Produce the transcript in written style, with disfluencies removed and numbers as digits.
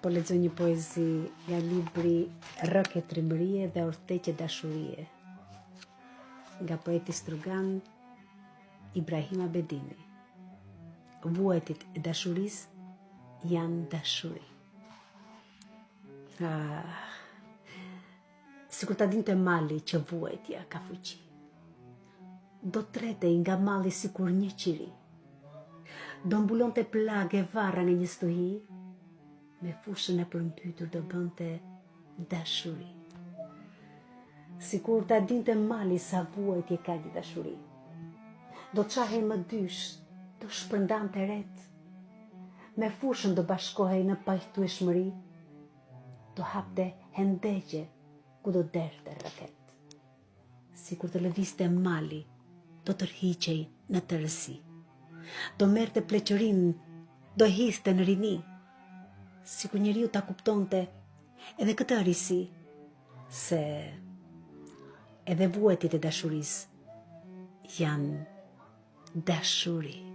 Po lexoj një poezi nga libri Rrëke trimërie dhe orteqe dashurie, nga poeti strugan Ibrahim Abedini. Vuajtjet e dashurisë janë dashuri. Sikur ta dinte mali që vuajtja ka fuqi, do tretej nga malli sikur një qiri, do mbulonte plagë varra në një stuhi, me fushën e përmbytur do bënte dashuri. Sikur ta dinte mali sa vuajtje ka një dashuri, do çahej më dysh, do shpërndante ret, me fushën do bashkohej në pajtueshmëri, do hapte hendegje ku do derte raket. Sikur të lëvizte mali, do tërhiqej në tërësi, do merrte pleqërin, do histe në rini, sikur njeriu ta kuptonte edhe këtë arisi, se edhe vuajtjet e dashurisë janë dashuri.